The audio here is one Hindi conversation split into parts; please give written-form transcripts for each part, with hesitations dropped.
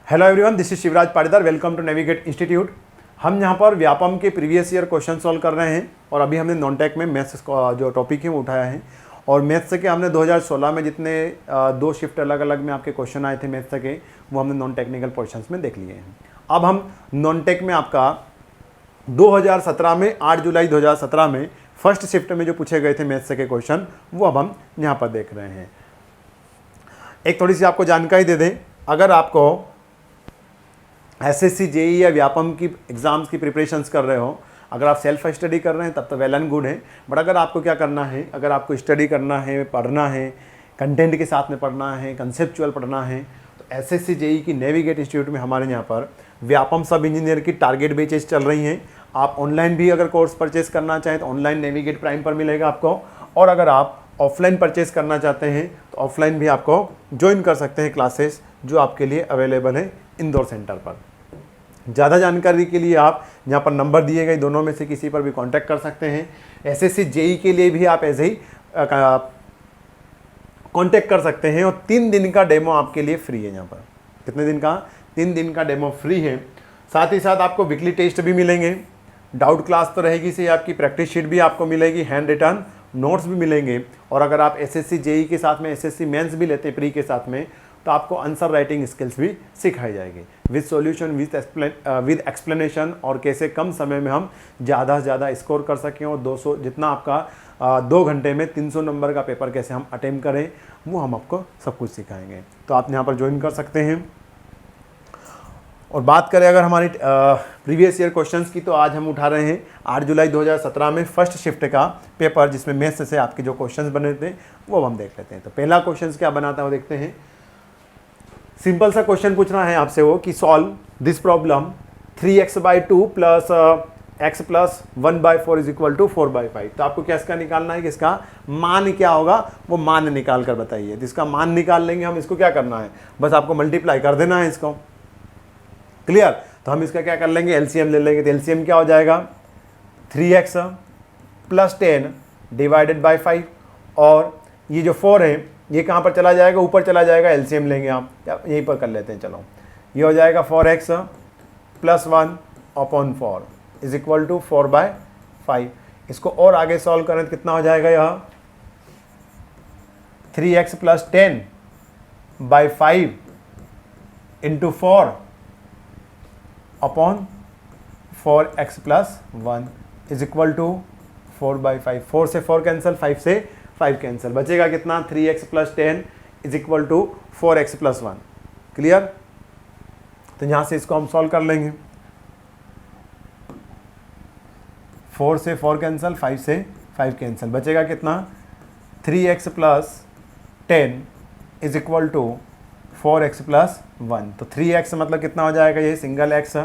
Hello everyone, this is Shivraj Patidar. Welcome to Navigate institute. हम यहाँ पर व्यापम के प्रीवियस ईयर क्वेश्चन सॉल्व कर रहे हैं और अभी हमने नॉन टेक में मैथ्स जो टॉपिक है वो उठाया है। और मैथ्स के हमने 2016 में जितने दो शिफ्ट अलग अलग में आपके क्वेश्चन आए थे मैथ्स के, वो हमने नॉन टेक्निकल पोर्शंस में देख लिए हैं। अब हम नॉन टेक में आपका 2017 में 8 जुलाई 2017 में फर्स्ट शिफ्ट में जो पूछे गए थे मैथ्स के क्वेश्चन, वो अब हम यहाँ पर देख रहे हैं। एक थोड़ी सी आपको जानकारी दे दें, अगर आपको एसएससी जेई या व्यापम की एग्ज़ाम्स की प्रिपरेशंस कर रहे हो, अगर आप सेल्फ स्टडी कर रहे हैं तब तो वेल एंड गुड है। बट अगर आपको क्या करना है, अगर आपको स्टडी करना है, पढ़ना है, कंटेंट के साथ में पढ़ना है, कंसेप्चुअल पढ़ना है, तो एसएससी जेई की नेविगेट इंस्टीट्यूट में हमारे यहाँ पर व्यापम सब इंजीनियर की टारगेट बैचेस चल रही हैं। आप ऑनलाइन भी अगर कोर्स परचेस करना चाहें तो ऑनलाइन नेविगेट प्राइम पर मिलेगा आपको, और अगर आप ऑफलाइन परचेस करना चाहते हैं तो ऑफलाइन भी आपको ज्वाइन कर सकते हैं क्लासेस जो आपके लिए अवेलेबल है इंदौर सेंटर पर। ज़्यादा जानकारी के लिए आप यहाँ पर नंबर दिए गए दोनों में से किसी पर भी कांटेक्ट कर सकते हैं। एसएससी जेई के लिए भी आप ऐसे ही कांटेक्ट कर सकते हैं। और 3 दिन का डेमो आपके लिए फ्री है। यहाँ पर कितने दिन का? 3 दिन का डेमो फ्री है। साथ ही साथ आपको वीकली टेस्ट भी मिलेंगे, डाउट क्लास तो रहेगी से, आपकी प्रैक्टिस शीट भी आपको मिलेगी, हैंड रिटर्न नोट्स भी मिलेंगे। और अगर आप एसएससी जेई के साथ में एसएससी मेंस भी लेते हैं प्री के साथ में, तो आपको आंसर राइटिंग स्किल्स भी सिखाई जाएगी विद सॉल्यूशन विद एक्सप्लेनेशन, और कैसे कम समय में हम ज़्यादा से ज़्यादा स्कोर कर सकें और 200 जितना आपका 2 घंटे में 300 नंबर का पेपर कैसे हम अटेम्प्ट करें, वो हम आपको सब कुछ सिखाएंगे। तो आप यहाँ पर ज्वाइन कर सकते हैं। और बात करें अगर हमारी प्रीवियस ईयर क्वेश्चंस की, तो आज हम उठा रहे हैं 8 जुलाई 2017 में फर्स्ट शिफ्ट का पेपर, जिसमें मैथ्स से आपके जो क्वेश्चंस बने थे वो हम देख लेते हैं। तो पहला क्वेश्चन क्या बनाता है वो देखते हैं। सिंपल सा क्वेश्चन पूछना है आपसे वो कि solve this problem 3x/2 plus x plus 1/4 is equal to 4/5। तो आपको क्या इसका निकालना है कि इसका मान क्या होगा, वो मान निकाल कर बताइए। तो इसका मान निकाल लेंगे हम, इसको क्या करना है, बस आपको मल्टीप्लाई कर देना है इसको। क्लियर? तो हम इसका क्या कर लेंगे, एलसीएम ले लेंगे। तो एलसीएम क्या हो जाएगा, 3x प्लस 10 डिवाइडेड बाई 5, और ये जो 4 है ये कहाँ पर चला जाएगा, ऊपर चला जाएगा। एलसीएम लेंगे आप, यहीं पर कर लेते हैं। चलो, ये हो जाएगा 4x plus 1/4 is equal to 4/5। इसको और आगे सॉल्व करें तो कितना हो जाएगा, यह 3x plus 10/5 into 4/4x plus 1 is equal to 4/5। 4 से 4 कैंसिल, 5 से 5 कैंसिल, बचेगा कितना, 3x plus 10 is equal to 4x plus 1। Clear? तो यहां से इसको हम सॉल्व कर लेंगे। 4 से 4 कैंसिल, 5 से 5 कैंसिल, बचेगा कितना, 3x plus 10 is equal to 4x plus 1। तो 3x मतलब कितना हो जाएगा, ये सिंगल x,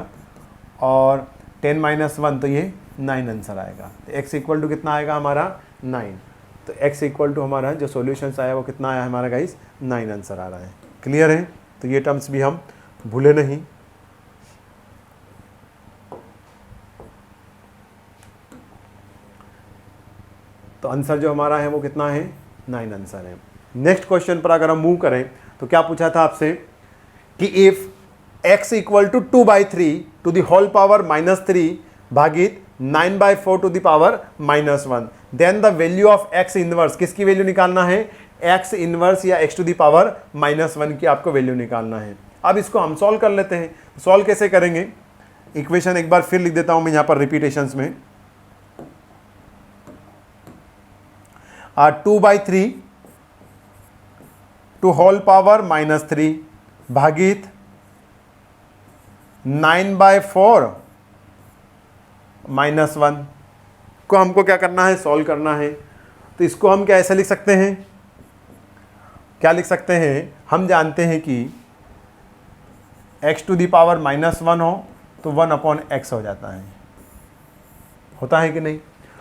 और 10 माइनस 1 तो ये 9 आंसर आएगा। तो x इक्वल टू कितना आएगा हमारा, 9। तो x इक्वल टू हमारा जो सॉल्यूशंस आया वो कितना आया हमारा गाइस, 9 आंसर आ रहा है। क्लियर है? तो ये टर्म्स भी हम भूले नहीं। तो आंसर जो हमारा है वो कितना है, 9 आंसर है। नेक्स्ट क्वेश्चन पर अगर हम मूव करें तो क्या पूछा था आपसे कि if x equal to 2/3 to the whole power -3 भागित 9/4 to the power -1, then the value of x inverse, किसकी वैल्यू निकालना है, x इनवर्स या x टू द पावर -1 की आपको वैल्यू निकालना है। अब इसको हम सॉल्व कर लेते हैं। सॉल्व कैसे करेंगे, इक्वेशन एक बार फिर लिख देता हूं मैं यहां पर रिपीटेशंस में। 2/3 टू होल पावर -3 भागित 9/4 -1 को हमको क्या करना है, सॉल्व करना है। तो इसको हम क्या ऐसे लिख सकते हैं, क्या लिख सकते हैं, हम जानते हैं कि x टू दी पावर -1 हो तो 1/x हो जाता है, होता है कि नहीं।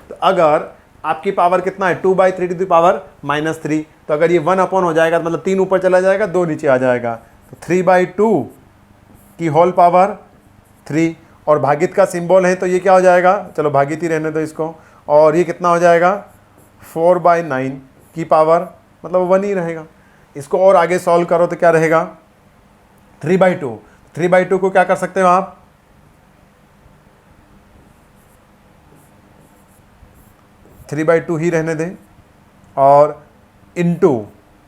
तो अगर आपकी पावर कितना है, 2/3 टू दी पावर -3, तो अगर ये 1 हो जाएगा तो मतलब 3 ऊपर चला जाएगा, 2 नीचे आ जाएगा। तो 3/2 की होल पावर 3, और भागित का सिंबल है तो ये क्या हो जाएगा, चलो भागित ही रहने दो इसको, और ये कितना हो जाएगा, 4/9 की पावर, मतलब 1 ही रहेगा। इसको और आगे सॉल्व करो तो क्या रहेगा, 3/2 3/2 को क्या कर सकते हो आप, थ्री बाई टू ही रहने दें, और इनटू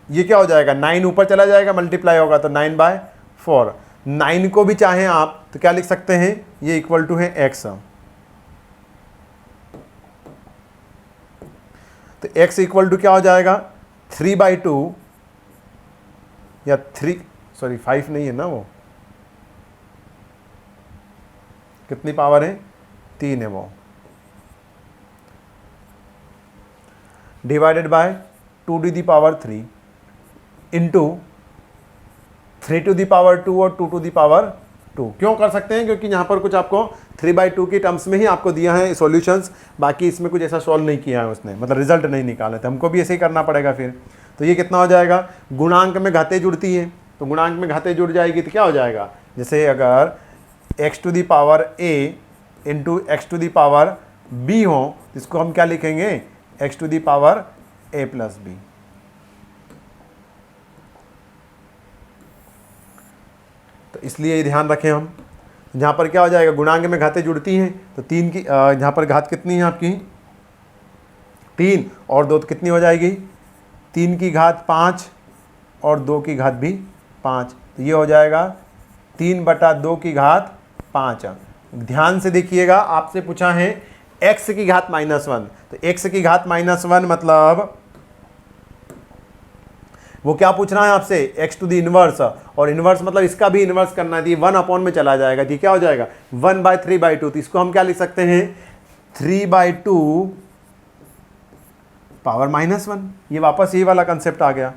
ये क्या हो जाएगा, 9 ऊपर चला जाएगा, मल्टीप्लाई होगा तो 9/4। 9 को भी चाहें आप तो क्या लिख सकते हैं, ये इक्वल टू है x। तो x इक्वल टू क्या हो जाएगा, 3/2 या 5 नहीं है ना, वो कितनी पावर है, 3 है वो, डिवाइडेड बाय 2⁻³ इंटू 3⁻² और 2⁻²। क्यों कर सकते हैं, क्योंकि यहाँ पर कुछ आपको 3/2 की टर्म्स में ही आपको दिया है सॉल्यूशंस, बाकी इसमें कुछ ऐसा सॉल्व नहीं किया है उसने, मतलब रिजल्ट नहीं निकाले थे, हमको भी ऐसे ही करना पड़ेगा फिर। तो ये कितना हो जाएगा, गुणांक में घातें जुड़ती हैं, तो गुणांक में घातें जुड़ जाएगी तो क्या हो जाएगा, जैसे अगर x⁴ इंटू x⁴b हो, इसको हम क्या लिखेंगे, x⁴a+b। तो इसलिए ध्यान रखें हम, जहाँ पर क्या हो जाएगा, गुणांक में घातें जुड़ती हैं, तो 3 की यहाँ पर घात कितनी है आपकी, 3 और 2 कितनी हो जाएगी, 3 की घात 5 और 2 की घात भी 5, तो ये हो जाएगा 3/2 की घात 5। ध्यान से देखिएगा, आपसे पूछा है x की घात -1, तो x की घात -1 मतलब वो क्या पूछ रहा है आपसे, x टू द इनवर्स, और इनवर्स मतलब इसका भी इनवर्स करना है, 1 में चला जाएगा, तो क्या हो जाएगा 1/3/2। तो इसको हम क्या लिख सकते हैं, 3/2 पावर -1। ये वापस यही वाला कंसेप्ट आ गया,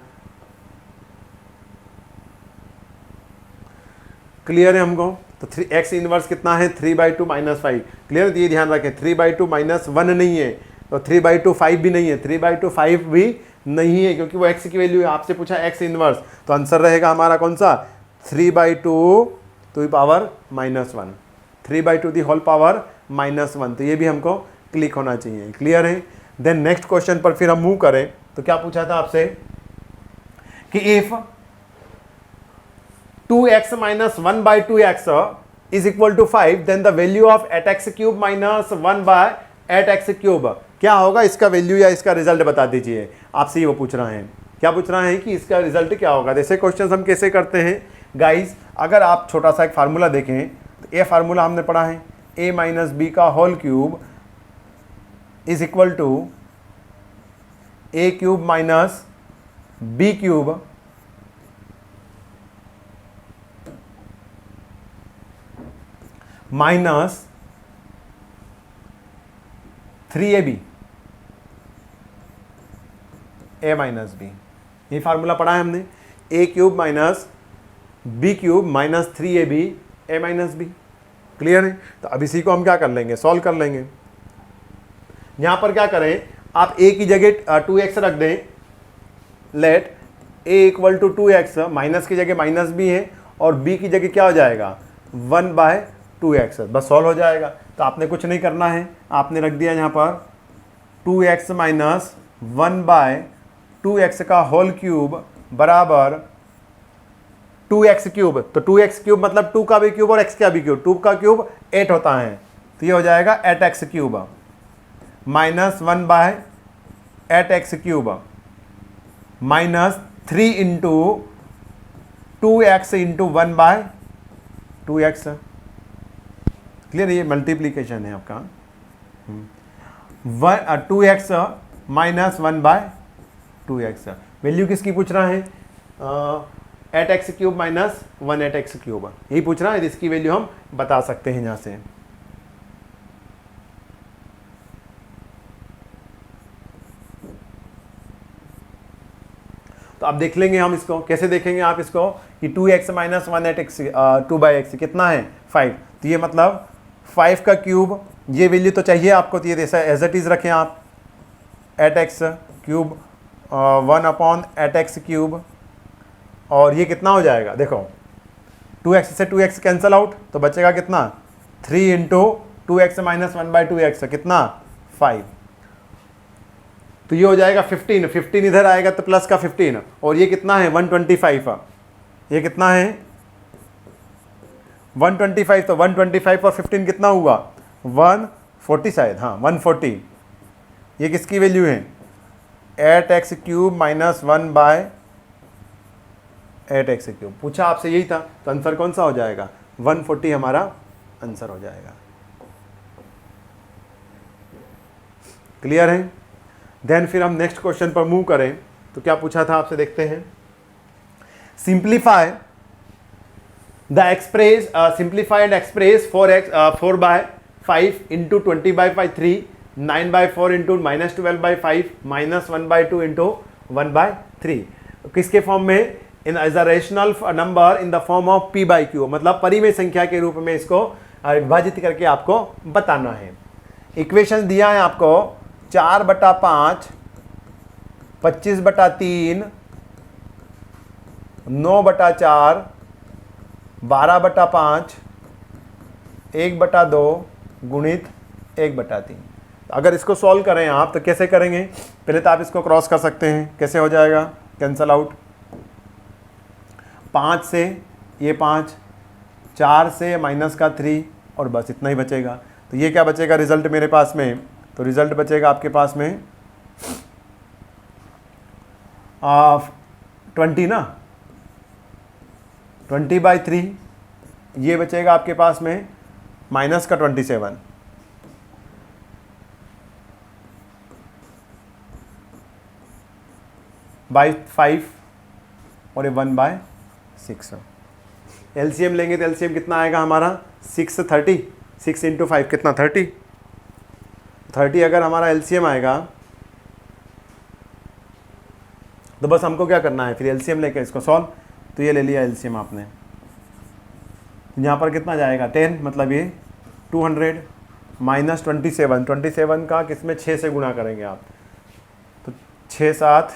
क्लियर है हमको। तो x इनवर्स कितना है, 3/2 -5, क्लियर। ये ध्यान रखें, 3/2 -1 नहीं है, तो 3/2 5 भी नहीं है, 3/2 5 भी नहीं है, क्योंकि वो x की वैल्यू है, आपसे पूछा x इनवर्स, तो आंसर रहेगा हमारा कौन सा, 3/2 to the power -1, 3/2 the whole power -1। तो ये भी हमको क्लिक होना चाहिए, क्लियर है। देन नेक्स्ट क्वेश्चन पर फिर हम मूव करें, तो क्या पूछा था आपसे कि if 2x - 1/2x is equal to 5, then the value of 8x³ - 1/8x³, क्या होगा इसका वैल्यू या इसका रिजल्ट बता दीजिए। आपसे ही वो पूछ रहे हैं, क्या पूछ रहे हैं कि इसका रिजल्ट क्या होगा। जैसे क्वेश्चन हम कैसे करते हैं गाइस, अगर आप छोटा सा एक फार्मूला देखें, तो ये फार्मूला हमने पढ़ा है, a - b का whole cube is equal to a³ - b³ minus 3ab a minus B. ये फार्मूला पढ़ा है हमने, a³ - b³ minus 3ab a minus B, clear है। तो अब इसी को हम क्या कर लेंगे, सॉल्व कर लेंगे। यहां पर क्या करें, आप a की जगह 2x रख दें, let a equal to 2x, minus की जगह माइनस b है और b की जगह क्या हो जाएगा 1/2x, बस सॉल्व हो जाएगा। तो आपने कुछ नहीं करना है, आपने रख दिया यहाँ पर 2x - 1/2x का होल क्यूब बराबर 2x³ तो 2x³ मतलब 2 का भी क्यूब और x का भी क्यूब, 2 का क्यूब 8 होता है, तो ये हो जाएगा 8x³ minus 1/8x³ minus 3 into 2x into 1/2x, clear. ये मल्टीप्लीकेशन है आपका, 2x माइनस 1/2x। वैल्यू किसकी पूछ रहा है, 8x³ माइनस 1/8x³, यही पूछ रहा है। इसकी वैल्यू हम बता सकते हैं यहाँ से। तो अब देख लेंगे हम इसको, कैसे देखेंगे आप इसको कि 2x माइनस 2/x कितना है 5, तो ये मतलब 5 का क्यूब, ये वैल्यू तो चाहिए आपको, तो ये जैसा एज इट इज़ रखें आप, 8x³ 1/8x³, और ये कितना हो जाएगा, देखो 2x से 2x कैंसिल आउट, तो बचेगा कितना 3 इंटू 2x माइनस 1/2x कितना 5, तो ये हो जाएगा 15 इधर आएगा तो प्लस का 15, और ये कितना है 125, ये कितना है 125, तो 125 और 15 कितना हुआ 140 शायद, हाँ 140। ये किसकी वैल्यू है 8x³ माइनस 1/8x³। पूछा आपसे यही था, तो आंसर कौन सा हो जाएगा 140 हमारा आंसर हो जाएगा। क्लियर है। देन फिर हम नेक्स्ट क्वेश्चन पर मूव करें तो क्या पूछा था आपसे, देखते हैं। Simplify the express simplified express 4/5 into 20/3 9/4 into -12/5 -1/2 into 1/3 किसके फॉर्म में, in as a rational number in the form of p/q, मतलब परिमेय संख्या के रूप में इसको विभाजित करके आपको बताना है। इक्वेशन दिया है आपको 4/5 25/3 9/4 12/5 1/2 गुणित 1/3। अगर इसको सॉल्व करें आप तो कैसे करेंगे, पहले तो आप इसको क्रॉस कर सकते हैं, कैसे हो जाएगा कैंसल आउट, 5 से ये 5, 4 से -3 और बस इतना ही बचेगा। तो ये क्या बचेगा रिजल्ट मेरे पास में, तो रिजल्ट बचेगा आपके पास में 20 ना, 20/3, ये बचेगा आपके पास में माइनस का 27 बाई 5 और ये 1/6। एलसीएम लेंगे तो एलसीएम कितना आएगा हमारा 630, 6 इंटू 5 कितना 30 अगर हमारा एलसीएम आएगा तो बस हमको क्या करना है फिर एलसीएम लेके इसको सॉल्व। तो ये ले लिया एलसीएम आपने, यहाँ पर कितना जाएगा 10, मतलब ये 200 माइनस 27 का किसमें 6 से गुणा करेंगे आप, तो 6 7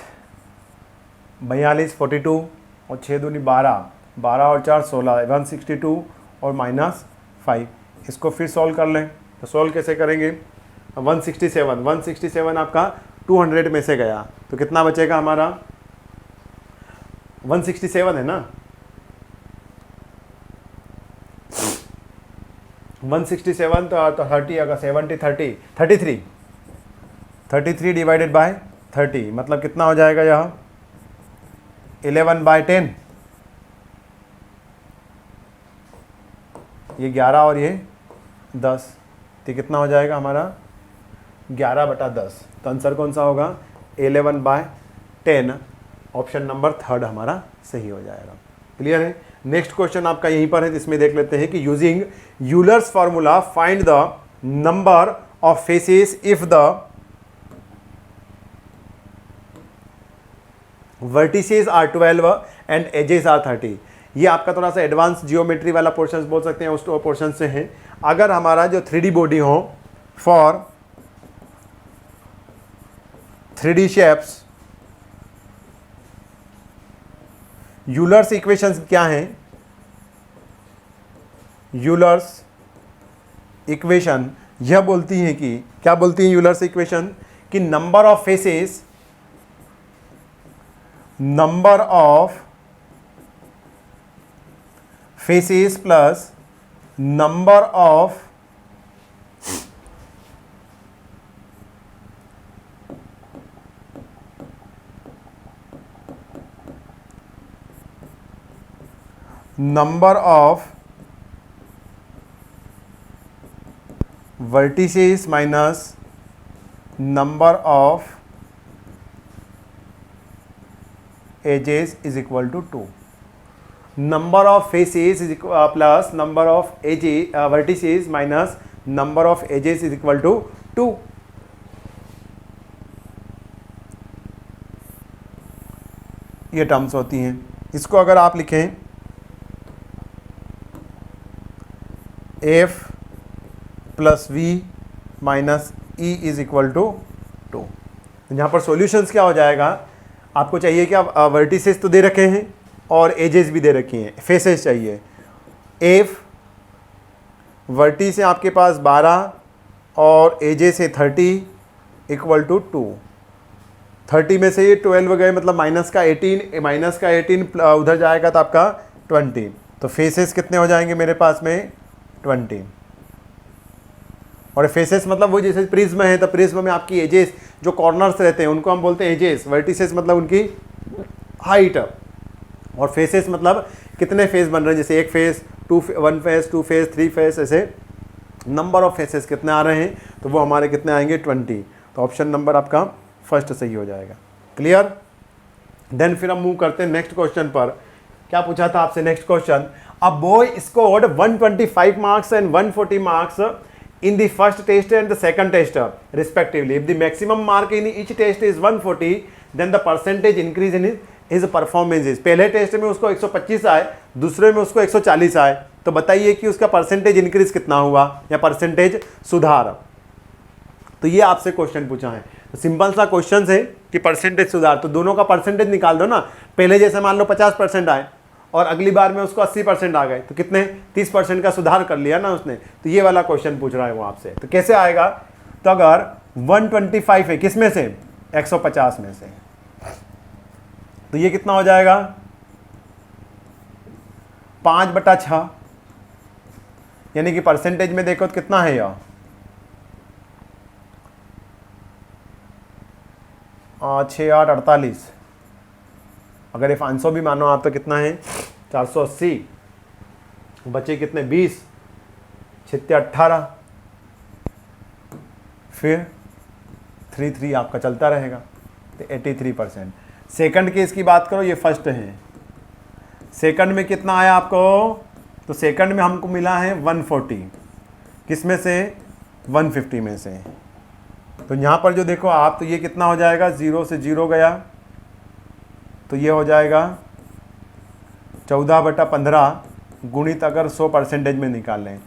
42 42 और 6 दूनी 12 और 4 16 162 और -5। इसको फिर सॉल्व कर लें, तो सॉल्व कैसे करेंगे 167 आपका 200 में से गया तो कितना बचेगा हमारा 167 है ना, 167 तो 30 अगर 70 30 33 डिवाइडेड बाय 30 मतलब कितना हो जाएगा यह 11/10, ये 11 और ये 10, तो कितना हो जाएगा हमारा 11/10। तो आंसर कौन सा होगा 11/10, ऑप्शन नंबर 3 हमारा सही हो जाएगा। क्लियर है। नेक्स्ट क्वेश्चन आपका यहीं पर है, जिसमें देख लेते हैं कि using Euler's formula find the number of faces if the vertices are 12 and edges are 30। ये आपका थोड़ा सा एडवांस जियोमेट्री वाला पोर्शन बोल सकते हैं, उस पोर्शन से है। अगर हमारा जो 3D बॉडी हो for 3D shapes, Euler's equations क्या हैं, यूलर्स इक्वेशन यह बोलती है कि क्या बोलती है यूलर्स इक्वेशन कि number of faces plus number of vertices minus number of edges is equal to 2. Number of faces is equal plus number of edges vertices minus number of edges is equal to 2. ये टर्म्स होती हैं। इसको अगर आप लिखें f plus v minus E is equal to 2। यहाँ पर सॉल्यूशंस क्या हो जाएगा, आपको चाहिए कि आप वर्टिसेस तो दे रखे हैं और एजेस भी दे रखी हैं, फेसेस चाहिए। एफ वर्टिस है आपके पास 12 और एजेस है 30 इक्वल टू 2। 30 में से ये 12 गए मतलब माइनस का 18 उधर जाएगा तो आपका 20, तो फेसेस कितने हो जाएंगे मेरे पास में 20। और फेसेस मतलब वो जैसे प्रिज्म है, तो प्रिज्म में आपकी एजेस जो कॉर्नर्स रहते हैं उनको हम बोलते हैं एजेस, वर्टिसेस मतलब उनकी हाइट, और फेसेस मतलब कितने फेस बन रहे हैं, जैसे एक फेस, 1 फेस, 2 फेस, 3 फेस, ऐसे नंबर ऑफ फेसेस कितने आ रहे हैं, तो वो हमारे कितने आएंगे 20। तो ऑप्शन नंबर आपका फर्स्ट सही हो जाएगा। क्लियर। देन फिर हम मूव करते हैं नेक्स्ट क्वेश्चन पर। क्या पूछा था आपसे next question, a boy scored 125 marks and 140 marks in the first test and the second test respectively. If the maximum mark in each test is 140, then the percentage increase in his performance is, पहले टेस्ट में उसको 125 आए, दूसरे में उसको 140 आए, तो बताइए कि उसका परसेंटेज इंक्रीज कितना हुआ या परसेंटेज सुधार। तो ये आपसे क्वेश्चन पूछा है, तो सिंपल सा क्वेश्चन है कि परसेंटेज सुधार, तो दोनों का परसेंटेज निकाल दो ना। पहले जैसे मान लो 50% आए और अगली बार में उसको 80% आ गए, तो कितने 30% का सुधार कर लिया ना उसने। तो ये वाला क्वेश्चन पूछ रहा है वो आपसे। तो कैसे आएगा, तो अगर 125 है किस में से, 150 में से, तो ये कितना हो जाएगा 5/6, यानी कि परसेंटेज में देखो तो कितना है यह 6 8 48, अगर ये 500 भी मानो आप तो कितना है 480, बचे कितने 20, 6 18, फिर 3 आपका चलता रहेगा, तो 83%। सेकंड केस की बात करो, ये फर्स्ट है, सेकंड में कितना आया आपको, तो सेकंड में हमको मिला है 140, किस में से 150 में से। तो यहाँ पर जो देखो आप, तो ये कितना हो जाएगा, 0 से 0 गया, तो ये हो जाएगा 14/15 गुणित अगर 100% में निकाल लें,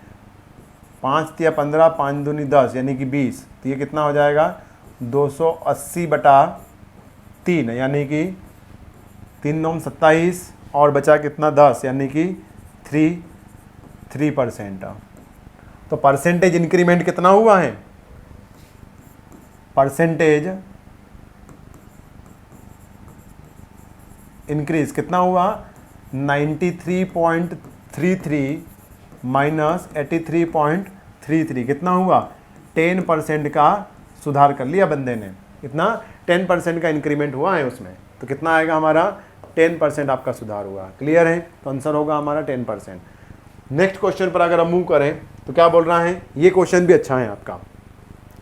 5 या 15, 5 दूनी 10 यानी कि 20, तो ये कितना हो जाएगा 280/3, यानी कि 3 9 27, और बचा कितना 10, यानी कि 3%। तो परसेंटेज इंक्रीमेंट कितना हुआ है, परसेंटेज इंक्रीज कितना हुआ 93.33 माइनस 83.33, कितना हुआ 10% का सुधार कर लिया बंदे ने, कितना 10% का इंक्रीमेंट हुआ है उसमें, तो कितना आएगा हमारा 10% आपका सुधार हुआ। क्लियर है, तो आंसर होगा हमारा 10%। नेक्स्ट क्वेश्चन पर अगर हम मूव करें तो क्या बोल रहा है, ये क्वेश्चन भी अच्छा है आपका,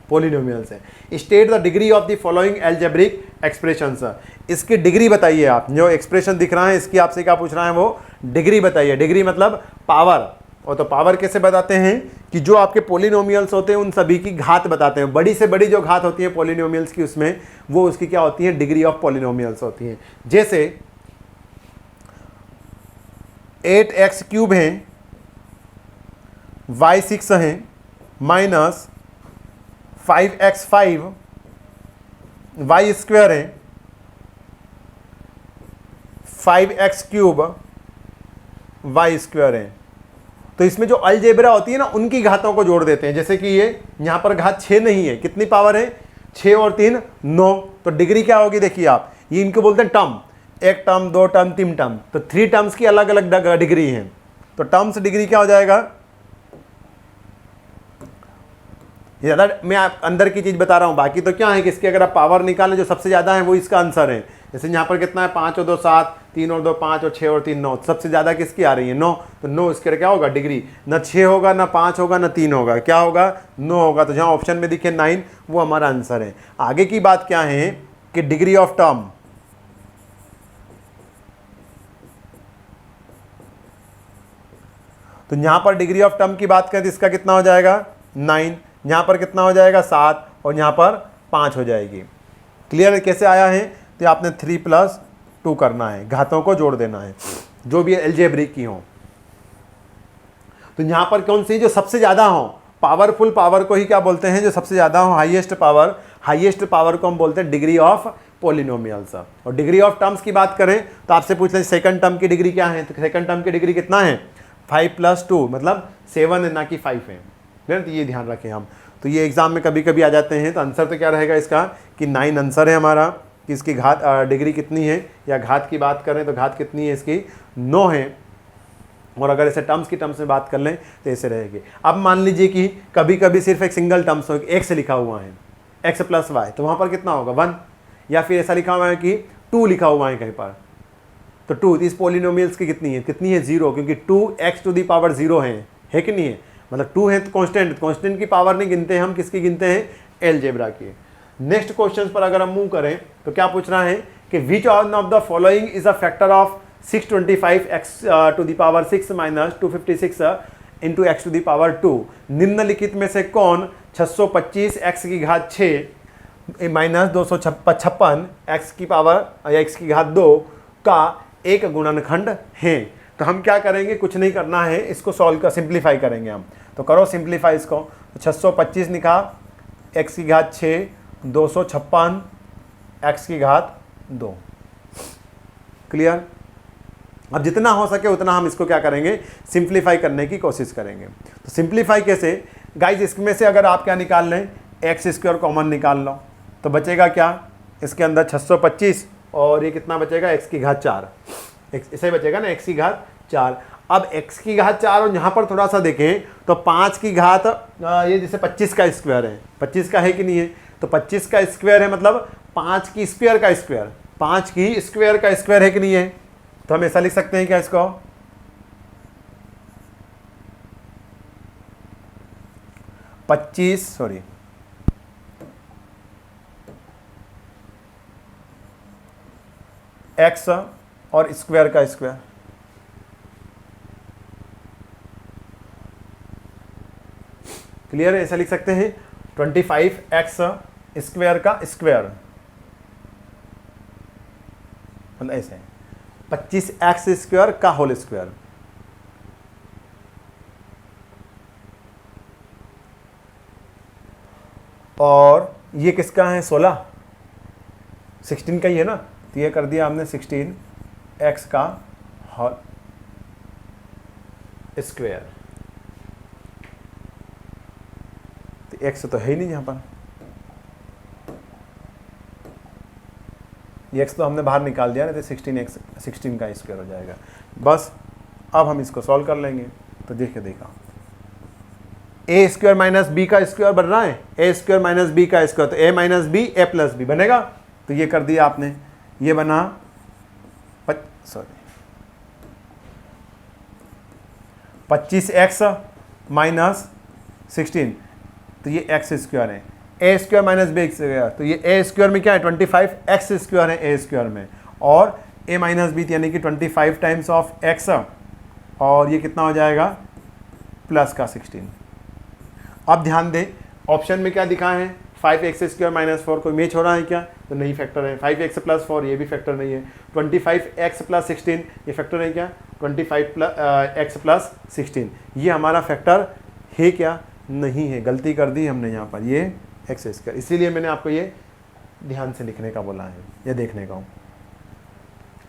पॉलिनोमियल से। State the degree of the following algebraic expressions, इसकी डिग्री बताइए आप, जो एक्सप्रेशन दिख रहा है इसकी आपसे क्या पूछ रहा है, वो डिग्री बताइए। डिग्री मतलब पावर, और तो पावर कैसे बताते हैं कि जो आपके पॉलिनोमियल्स होते हैं उन सभी की घात बताते हैं, बड़ी से बड़ी जो घात होती है पॉलिनोमियल्स की उसमें वो उसकी क्या होती है, डिग्री ऑफ पॉलिनोमियल्स होती है। जैसे 8x³ है, y6 है, माइनस 5x5 y² है, 5x³ y² है। तो इसमें जो अलजेब्रा होती है ना उनकी घातों को जोड़ देते हैं, जैसे कि ये यहाँ पर घात 6 नहीं है, कितनी पावर है 6 और 3 9, तो डिग्री क्या होगी देखिए आप, ये इनको बोलते हैं टर्म, 1 टर्म 2 टर्म 3 टर्म, तो 3 टर्म्स की अलग अलग डिग्री है, तो टर्म्स डिग्री क्या हो जाएगा, ज़्यादा मैं आप अंदर की चीज़ बता रहा हूँ, बाकी तो क्या है कि इसके अगर आप पावर निकालें जो सबसे ज़्यादा है वो इसका आंसर है। जैसे यहाँ पर कितना है 5 और 2 7, 3 और 2 5 और 6 और 3 9, सबसे ज़्यादा किसकी आ रही है 9, तो 9 इसके क्या होगा डिग्री, ना 6 होगा ना 5 होगा ना 3 होगा, क्या होगा 9 होगा, तो जहाँ ऑप्शन में दिखे 9 वो हमारा आंसर है। आगे की बात क्या है कि डिग्री ऑफ टर्म, तो यहाँ पर डिग्री ऑफ टर्म की बात करें तो इसका कितना हो जाएगा 9, यहाँ पर कितना हो जाएगा 7 और यहाँ पर 5 हो जाएगी। क्लियर है कैसे आया है, तो आपने 3+2 करना है, घातों को जोड़ देना है जो भी एल्जेब्रिक की हो। तो यहाँ पर कौन सी जो सबसे ज़्यादा हो, पावरफुल पावर को ही क्या बोलते हैं, जो सबसे ज़्यादा हो, हाईएस्ट पावर को हम बोलते हैं डिग्री ऑफ पॉलिनोमियल्स। और डिग्री ऑफ टर्म्स की बात करें तो आपसे पूछ लें सेकंड टर्म की डिग्री क्या है, तो सेकंड टर्म की डिग्री कितना है 5+2 मतलब 7 है ना कि 5 है, तो ये ध्यान रखें हम। तो ये एग्जाम में कभी कभी आ जाते हैं, तो आंसर तो क्या रहेगा इसका कि 9 आंसर है हमारा, कि इसकी घात डिग्री कितनी है, या घात की बात करें तो घात कितनी है इसकी 9 है, और अगर ऐसे टर्म्स में बात कर लें तो ऐसे रहेगी। अब मान लीजिए कि कभी कभी सिर्फ एक सिंगल टर्म्स हो, एक्स लिखा हुआ है, एक्स प्लस वाई, तो वहाँ पर कितना होगा 1, या फिर ऐसा लिखा हुआ है कि 2 लिखा हुआ है कहीं पर, तो 2 इस पोलिनोमियल्स की कितनी है 0, क्योंकि 2x टू दी पावर 0 है कि नहीं है, मतलब 2 है तो कांस्टेंट की पावर नहीं गिनते हम, किसकी गिनते हैं एलजेब्रा की। नेक्स्ट क्वेश्चन पर अगर हम मूव करें तो क्या पूछ रहा है कि which one of the following is a factor of 625x to the power 6 minus 256 into x to the power 2, निम्नलिखित में से कौन 625 x की घात 6 माइनस 256 x की पावर या x की घात 2 का एक गुणनखंड है। तो हम क्या करेंगे, कुछ नहीं करना है, इसको सॉल्व कर सिंप्लीफाई करेंगे हम। तो करो सिंप्लीफाई इसको, तो 625 लिखा x की घात 6, 256 x की घात 2। क्लियर। अब जितना हो सके उतना हम इसको क्या करेंगे, सिंप्लीफाई करने की कोशिश करेंगे। तो सिंप्लीफाई कैसे गाइज, इसमें से अगर आप क्या निकाल लें, एक्स स्क्वायर कॉमन निकाल लो, तो बचेगा क्या इसके अंदर 625 और ये कितना बचेगा x की घात 4, ऐसे बचेगा ना x की घात 4। अब x की घात 4 और यहाँ पर थोड़ा सा देखें तो 5 की घात ये जैसे 25 का स्क्वायर है, 25 का है कि नहीं है, तो 25 का स्क्वायर है मतलब 5 की स्क्वायर का स्क्वायर, 5 की स्क्वायर का स्क्वायर है कि नहीं है। तो हम ऐसा लिख सकते हैं क्या इसको, एक्स और स्क्वायर का स्क्वायर, क्लियर है, ऐसा लिख सकते हैं 25x स्क्वायर का स्क्वायर, मतलब ऐसे 25x स्क्वायर का होल स्क्वायर। और ये किसका है 16 का ही है ना, तो ये कर दिया हमने 16x का होल स्क्वायर। तो x तो है ही नहीं यहाँ पर, ये x तो हमने बाहर निकाल दिया ना, तो 16 का स्क्वायर हो जाएगा। बस अब हम इसको सॉल्व कर लेंगे। तो देखा ए स्क्वायर माइनस बी का स्क्वायर बन रहा है, ए स्क्वायर माइनस बी का स्क्वायर, तो ए माइनस बी ए प्लस बी बनेगा। तो ये कर दिया आपने, ये बना 25x माइनस 16, तो ये एक्स स्क्वायर है, A square minus B X square, तो ये ए स्क्वायर में क्या है 25x स्क्वायर है ए स्क्वायर में, और ए माइनस बी यानी कि 25 टाइम्स ऑफ एक्स, और ये कितना हो जाएगा प्लस का 16। अब ध्यान दें ऑप्शन में क्या दिखा है 5x स्क्वायर माइनस 4, कोई मैच हो रहा है क्या, तो नहीं फैक्टर है। 5x प्लस 4 ये भी फैक्टर नहीं है। 25x प्लस 16 ये फैक्टर है क्या, 25x प्लस 16 ये हमारा फैक्टर है क्या, नहीं है, गलती कर दी हमने यहाँ पर, ये एक्स स्क्वायर, इसीलिए मैंने आपको ये ध्यान से लिखने का बोला है, ये देखने का।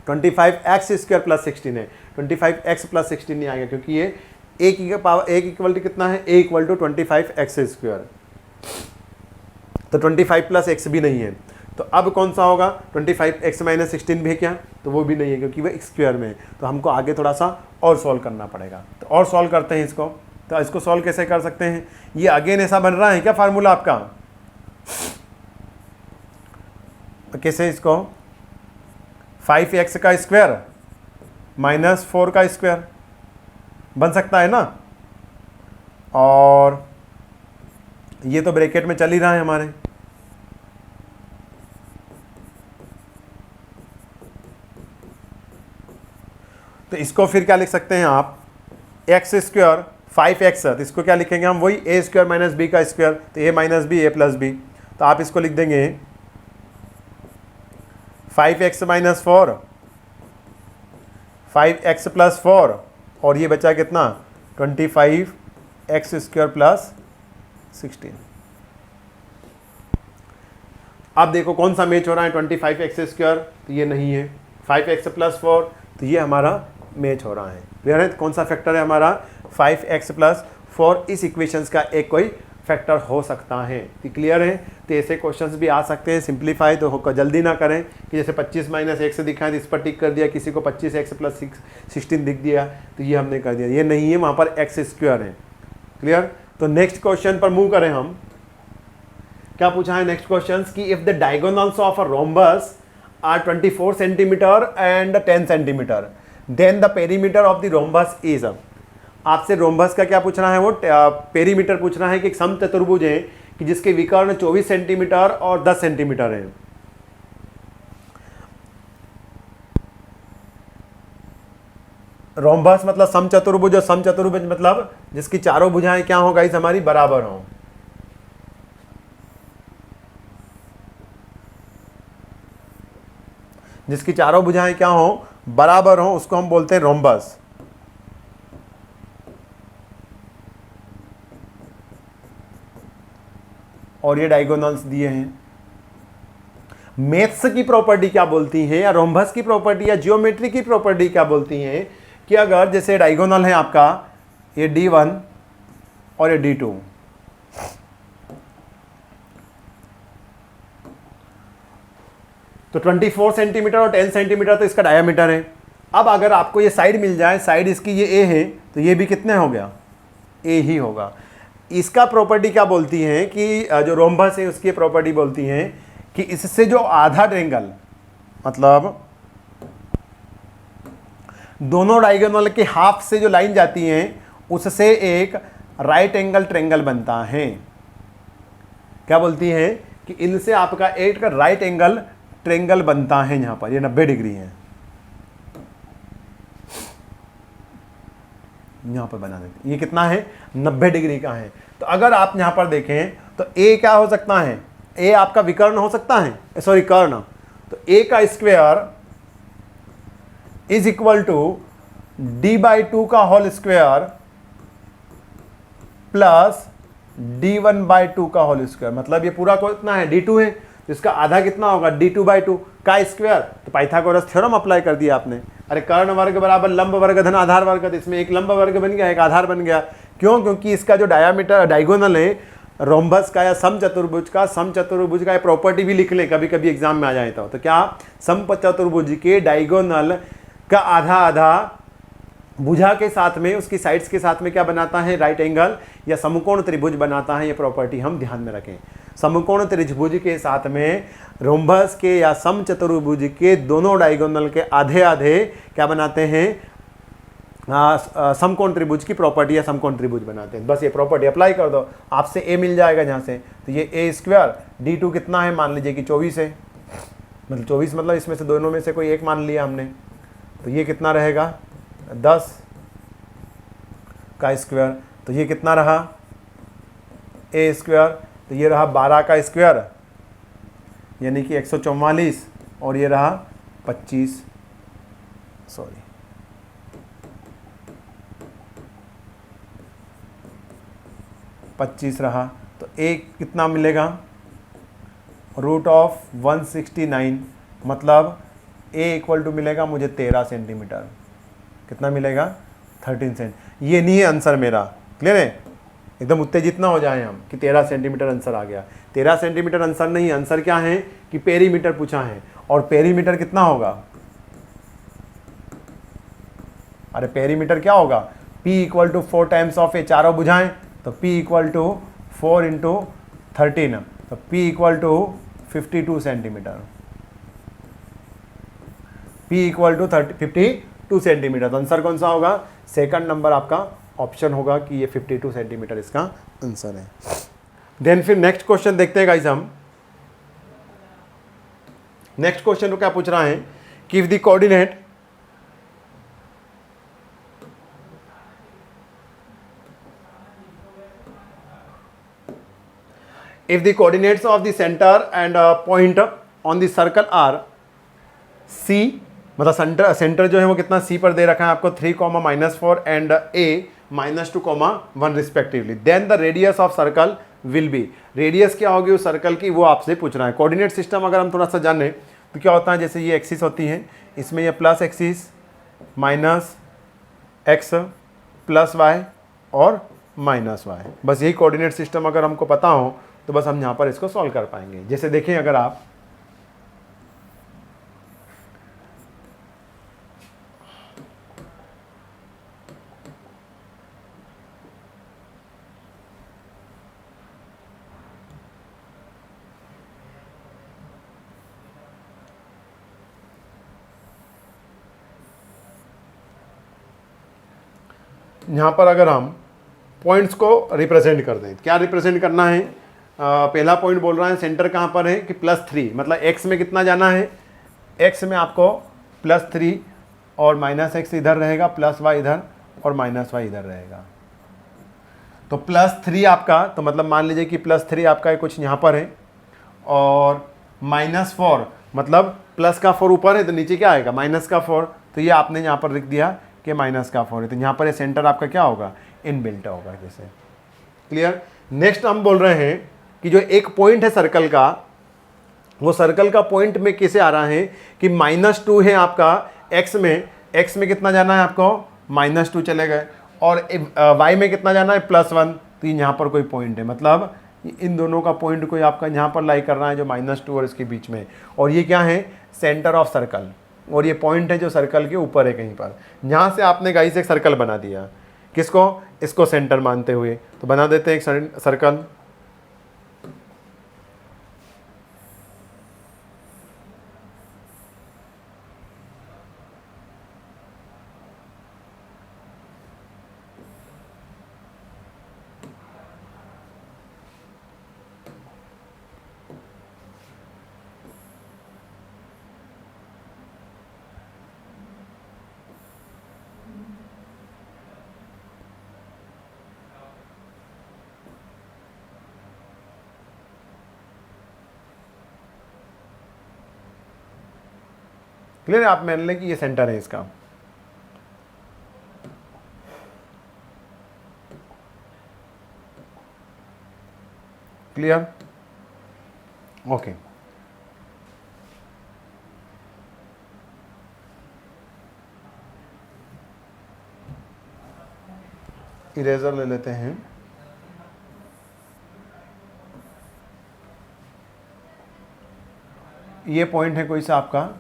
25x स्क्वायर प्लस 16 है, 25x प्लस 16 नहीं आएगा क्योंकि ये a की पावर a इक्वल टू कितना है, a equal to 25x square, तो 25 प्लस x भी नहीं है। तो अब कौन सा होगा 25x माइनस 16 भी है क्या, तो वो भी नहीं है क्योंकि वह स्क्वायर में है। तो हमको आगे थोड़ा सा और सॉल्व करना पड़ेगा, तो और सॉल्व करते हैं इसको। तो इसको सॉल्व कैसे कर सकते हैं, ये अगेन ऐसा बन रहा है क्या फार्मूला आपका, तो कैसे इसको 5x का स्क्वायर माइनस 4 का स्क्वायर बन सकता है ना, और ये तो ब्रैकेट में चल ही रहा है हमारे, तो इसको फिर क्या लिख सकते हैं आप एक्स स्क्वायर 5x, तो इसको क्या लिखेंगे हम, वही ए स्क्वायर माइनस बी का स्क्वायर, तो ए माइनस बी ए प्लस बी, तो आप इसको लिख देंगे 5x माइनस 4 5x प्लस 4, और ये बचा कितना 25x स्क्वायर प्लस 16। अब देखो कौन सा मैच हो रहा है 25x स्क्वायर, तो ये नहीं है, 5x प्लस 4 तो ये हमारा मैच हो रहा है। क्लियर है, कौन सा फैक्टर है हमारा 5x प्लस 4, इस इक्वेशंस का एक कोई फैक्टर हो सकता है। तो क्लियर है। तो ऐसे क्वेश्चंस भी आ सकते हैं। सिंप्लीफाई तो जल्दी ना करें कि जैसे 25 माइनस एक्स दिखाएं तो इस पर टिक कर दिया, किसी को 25x प्लस 16 दिख दिया तो ये हमने कर दिया, ये नहीं है, वहाँ पर एक्स स्क्वायर है। क्लियर। तो नेक्स्ट क्वेश्चन पर मूव करें हम। क्या पूछा है नेक्स्ट क्वेश्चन कि if the diagonals of a rhombus are 24 centimetre and 10 centimetre then the perimeter of the rhombus is. आपसे रोम्बस का क्या पूछना है, वो पेरीमीटर पूछना है कि एक समचतुर्भुज है कि जिसके विकर्ण 24 सेंटीमीटर और 10 सेंटीमीटर है। रोम्बस मतलब समचतुर्भुज, और समचतुर्भुज मतलब जिसकी चारों भुजाएं क्या हो गाइस हमारी बराबर हो। जिसकी चारों भुजाएं क्या हो बराबर हो उसको हम बोलते हैं रोम्बस। और ये डायगोनल्स दिए हैं। मैथ्स की प्रॉपर्टी क्या बोलती है, या रोम्बस की प्रॉपर्टी या जियोमेट्री की प्रॉपर्टी क्या बोलती है कि अगर जैसे डायगोनल है आपका ये D1 और ये D2, तो 24 सेंटीमीटर और 10 सेंटीमीटर तो इसका डायमीटर है। अब अगर आपको ये साइड मिल जाए, साइड इसकी ये ए है तो ये भी कितने हो गया, ए ही होगा। इसका प्रॉपर्टी क्या बोलती है कि जो रोम्बस है उसकी प्रॉपर्टी बोलती है कि इससे जो आधा ट्रायंगल, मतलब दोनों डायगोनल के हाफ से जो लाइन जाती है उससे एक राइट एंगल ट्रायंगल बनता है। क्या बोलती है कि इनसे आपका एक राइट एंगल ट्रायंगल बनता है। यहां पर ये 90 डिग्री है, यहां पर बना देते, ये कितना है 90 डिग्री का है। तो अगर आप यहां पर देखें तो ए क्या हो सकता है, ए आपका विकर्ण हो सकता है, सॉरी कर्ण। तो ए का square is equal to D/2 का होल स्क्वायर प्लस D1/2 का होल स्क्वायर। मतलब ये पूरा कितना है D2 है, तो इसका आधा कितना होगा D2/2 का स्क्वायर। तो पाइथागोरस थ्योरम अप्लाई कर दिया आपने। अरे कर्ण वर्ग बराबर लंब वर्ग धन आधार वर्ग, तो इसमें एक लंब वर्ग बन गया, एक आधार बन गया। क्यों? क्योंकि इसका जो डायमीटर डायगोनल है रोम्बस का या समचतुर्भुज का, समचतुर्भुज का प्रॉपर्टी भी लिख लें कभी कभी एग्जाम में आ जाए तो क्या समचतुर्भुज के डायगोनल का आधा आधा भुजा के साथ में, उसकी साइड्स के साथ में क्या बनाता है, राइट एंगल या समकोण त्रिभुज बनाता है। ये प्रॉपर्टी हम ध्यान में रखें। समकोण त्रिभुज के साथ में रोम्बस के या समचतुर्भुज के दोनों डायगोनल के आधे आधे क्या बनाते हैं, समकोण त्रिभुज की प्रॉपर्टी या समकोण त्रिभुज बनाते हैं। बस ये प्रॉपर्टी अप्लाई कर दो, आपसे ए मिल जाएगा जहाँ से। तो ये ए स्क्वायर D2 कितना है, मान लीजिए कि 24 है, मतलब 24 मतलब इसमें से दोनों में से कोई एक मान लिया हमने, तो ये कितना रहेगा 10 का स्क्वायर। तो ये कितना रहा ए स्क्वायर, तो ये रहा 12 का स्क्वायर यानी कि 144, और ये रहा 25 रहा। तो ए कितना मिलेगा, √169, मतलब ए इक्वल टू मिलेगा मुझे 13 सेंटीमीटर। कितना मिलेगा 13 सेंट। ये नहीं है आंसर मेरा, क्लियर है, एकदम उत्तेजित ना हो जाए हम कि 13 सेंटीमीटर आंसर आ गया। 13 सेंटीमीटर आंसर नहीं, आंसर क्या है कि पेरीमीटर पूछा है। और पेरीमीटर कितना होगा, अरे पेरीमीटर क्या होगा, P equal to 4 times of A, चारों बुझाएं तो P इक्वल टू 4 इंटू 13, तो P equal to 52 centimetre. P equal to 52 centimetre. तो आंसर कौन सा होगा, सेकंड नंबर आपका ऑप्शन होगा कि ये 52 सेंटीमीटर इसका आंसर है। देन फिर नेक्स्ट क्वेश्चन देखते हैं गाइस हम। नेक्स्ट क्वेश्चन को क्या पूछ रहा है कि if the coordinate if the coordinates of the center and point on the circle are C, मतलब सेंटर जो है वो कितना C पर दे रखा है आपको 3, -4 and A -2, 1 respectively, then the radius of circle will be. Radius क्या होगी उस सर्कल की, वो आपसे पूछ रहा है। कोऑर्डिनेट सिस्टम अगर हम थोड़ा सा जाने तो क्या होता है, जैसे ये एक्सिस होती है, इसमें ये प्लस एक्सिस, -x, +y और माइनस वाई। बस यही कोऑर्डिनेट सिस्टम अगर हमको पता हो तो बस हम यहाँ पर इसको सॉल्व कर पाएंगे। जैसे देखें, अगर आप यहाँ पर अगर हम पॉइंट्स को रिप्रेजेंट कर दें, क्या रिप्रेजेंट करना है? पहला पॉइंट बोल रहा है सेंटर कहाँ पर है कि +3, मतलब x में कितना जाना है? x में आपको +3 और -x इधर रहेगा, +y इधर और -y इधर रहेगा। तो +3 आपका, तो मतलब मान लीजिए कि +3 आपका कुछ यहाँ पर है, और -4 मतलब प्लस का 4 ऊपर है तो नीचे क्या आएगा? -4। तो ये आपने यहाँ पर लिख दिया कि -4 है, तो यहाँ पर ये सेंटर आपका क्या होगा? इनबिल्ट होगा। जैसे क्लियर। नेक्स्ट हम बोल रहे हैं कि जो एक पॉइंट है सर्कल का, वो सर्कल का पॉइंट में कैसे आ रहा है कि -2 है आपका x में कितना जाना है आपको? -2 चले गए, और y में कितना जाना है? +1। तो यहाँ पर कोई पॉइंट है, मतलब इन दोनों का पॉइंट कोई आपका यहाँ पर लाई कर रहा है जो -2 और इसके बीच में, और ये क्या है? सेंटर ऑफ सर्कल, और ये पॉइंट है जो सर्कल के ऊपर है कहीं पर। यहाँ से आपने गाइस एक सर्कल बना दिया, किसको? इसको सेंटर मानते हुए। तो बना देते हैं एक सर्कल। क्लियर है? आप मान लें कि ये सेंटर है इसका। क्लियर? ओके। इरेजर ले लेते हैं। ये पॉइंट है कोई सा आपका।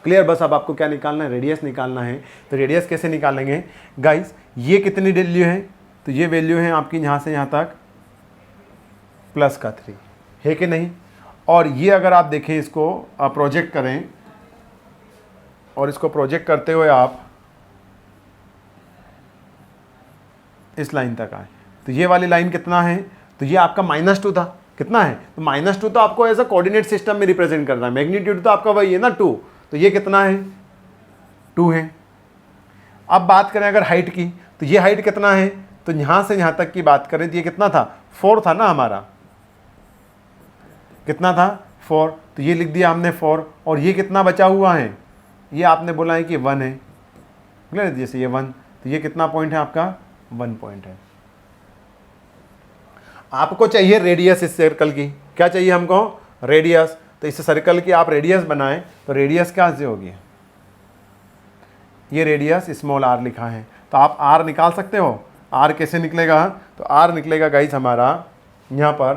क्लियर? बस अब आपको क्या निकालना है? रेडियस निकालना है। तो रेडियस कैसे निकालेंगे गाइस? ये कितनी वैल्यू है? तो ये वैल्यू है आपकी यहाँ से यहाँ तक +3 है कि नहीं? और ये अगर आप देखें, इसको आप प्रोजेक्ट करें, और इसको प्रोजेक्ट करते हुए आप इस लाइन तक आए, तो ये वाली लाइन कितना है? तो ये आपका -2 था। कितना है? तो -2 तो आपको एज अ कोऑर्डिनेट सिस्टम में रिप्रेजेंट करना है। मैग्नीट्यूड तो आपका वही है ना, 2। तो ये कितना है? 2 है। अब बात करें अगर हाइट की, तो ये हाइट कितना है? तो यहाँ से यहाँ तक की बात करें तो ये कितना था? 4 था ना हमारा। कितना था? 4। तो ये लिख दिया हमने 4, और ये कितना बचा हुआ है? ये आपने बोला है कि 1 है। क्लियर? जैसे ये 1, तो ये कितना पॉइंट है आपका? 1 पॉइंट है। आपको चाहिए रेडियस इस सर्कल की। क्या चाहिए हमको? रेडियस। तो इस सर्कल की आप रेडियस बनाएं, तो रेडियस क्या से होगी? ये रेडियस स्मॉल r लिखा है, तो आप r निकाल सकते हो। r कैसे निकलेगा? तो r निकलेगा गाइस हमारा यहाँ पर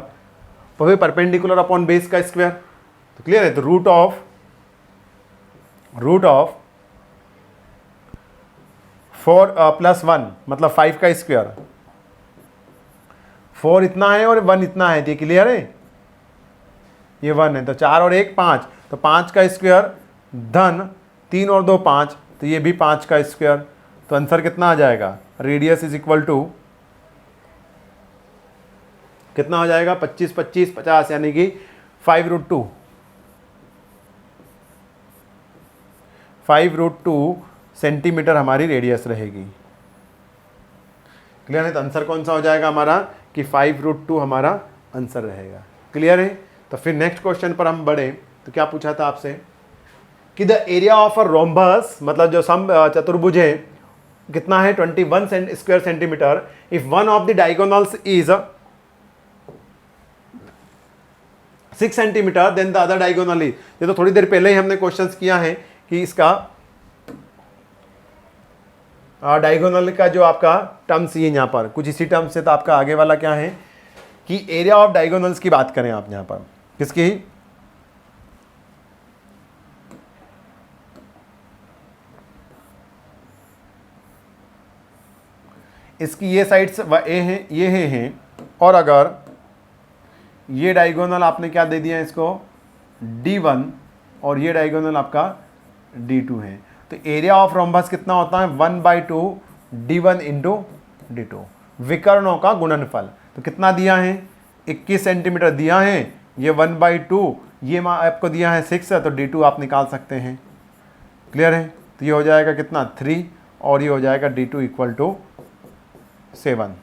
परपेंडिकुलर अपॉन बेस का स्क्वायर। तो क्लियर है? तो रूट ऑफ 4 + 1 मतलब 5 का स्क्वायर। 4 इतना है और 1 इतना है, ये क्लियर है? ये 1 है, तो 4 और 1 5, तो 5 का स्क्वायर धन 3 और 2 5, तो ये भी 5 का स्क्वायर। तो आंसर कितना आ जाएगा? रेडियस इज इक्वल टू कितना हो जाएगा? 25 25 50, यानी कि 5√2 सेंटीमीटर हमारी रेडियस रहेगी। क्लियर है? तो आंसर कौन सा हो जाएगा हमारा? कि 5√2 हमारा आंसर रहेगा। क्लियर है? तो फिर नेक्स्ट क्वेश्चन पर हम बढ़े, तो क्या पूछा था आपसे कि the area of a rhombus, मतलब जो सम चतुर्भुज है, कितना है? 21 square centimetre. If one of the diagonals is 6 centimetre then the other diagonal is. ये तो थोड़ी देर पहले ही हमने क्वेश्चंस किया है कि इसका डायगोनल का जो आपका टर्म्स ये यहाँ पर कुछ इसी टर्म से, तो आपका आगे वाला क्या है कि एरिया ऑफ डायगोनल्स की बात करें आप यहाँ पर किसकी, इसकी ये साइड्स ए हैं, ये हैं, और अगर ये डायगोनल आपने क्या दे दिया इसको D1 और ये डायगोनल आपका D2 है, तो एरिया ऑफ रोम्बस कितना होता है 1/2 D1 इंटू D2, विकर्णों का गुणनफल। तो कितना दिया है 21 सेंटीमीटर दिया है, ये 1/2, ये आपको दिया है 6 है, तो D2 आप निकाल सकते हैं। क्लियर है, तो ये हो जाएगा कितना 3 और ये हो जाएगा D2 इक्वल टू 7।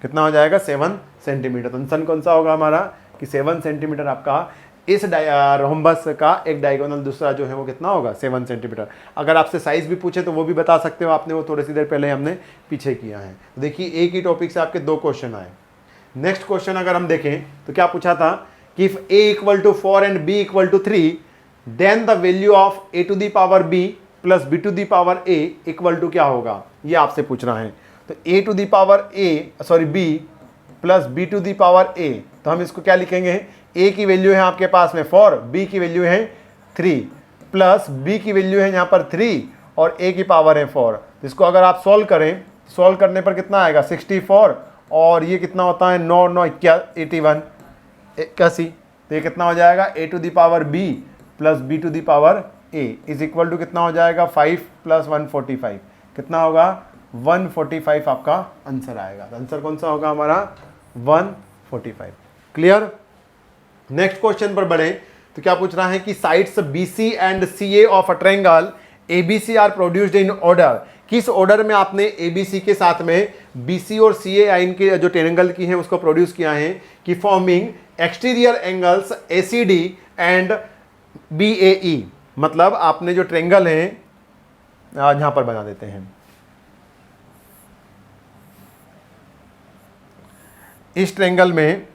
कितना हो जाएगा 7 सेंटीमीटर। तो आंसर कौन सा होगा हमारा कि 7 सेंटीमीटर आपका इस रोम्बस का एक डायगोनल, दूसरा जो है वो कितना होगा 7 सेंटीमीटर। अगर आपसे साइज भी पूछे तो वो भी बता सकते हो आपने, वो थोड़ी सी देर पहले हमने पीछे किया है। तो देखिए एक ही टॉपिक से आपके 2 क्वेश्चन आए। नेक्स्ट क्वेश्चन अगर हम देखें तो क्या पूछा था कि if a equal to 4 and b equal to 3 then the value of a to the power b plus b to the power a equal to क्या होगा, ये आपसे पूछ रहा है। तो a to the power b plus b to the power a, तो हम इसको क्या लिखेंगे, a की वैल्यू है आपके पास में 4, b की वैल्यू है 3, प्लस b की वैल्यू है यहाँ पर 3 और a की पावर है 4। इसको अगर आप सॉल्व करें, सॉल्व करने पर कितना आएगा 64 और ये कितना होता है 9 9 81 81, तो ये कितना हो जाएगा a to the power b plus b to the power a is equal to कितना हो जाएगा 5 प्लस 145, कितना होगा 145 आपका आंसर आएगा। तो आंसर कौन सा होगा हमारा 145। क्लियर। नेक्स्ट क्वेश्चन पर बढ़े तो क्या पूछ रहा है कि sides BC and CA of a triangle ABC are produced in order. किस ऑर्डर में आपने ABC के साथ में BC और CA लाइन के जो ट्रायंगल की है उसको प्रोड्यूस किया है कि forming exterior angles ACD and BAE। मतलब आपने जो ट्रायंगल है यहां पर बना देते हैं, इस ट्रायंगल में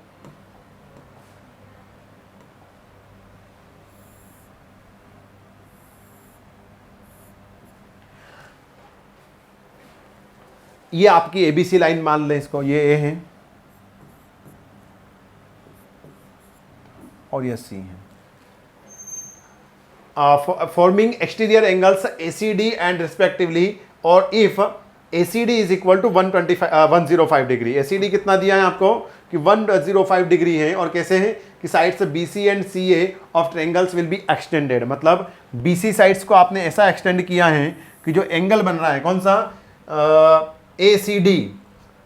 ये आपकी ABC लाइन मान लें इसको, ये A है और ये C है। Forming exterior angles ACD and respectively, और if ACD is equal to 105 degree. ACD कितना दिया है आपको कि 105 डिग्री है, और कैसे है कि sides BC and CA of triangles will be extended. मतलब BC साइड्स को आपने ऐसा एक्सटेंड किया है कि जो एंगल बन रहा है कौन सा ACD,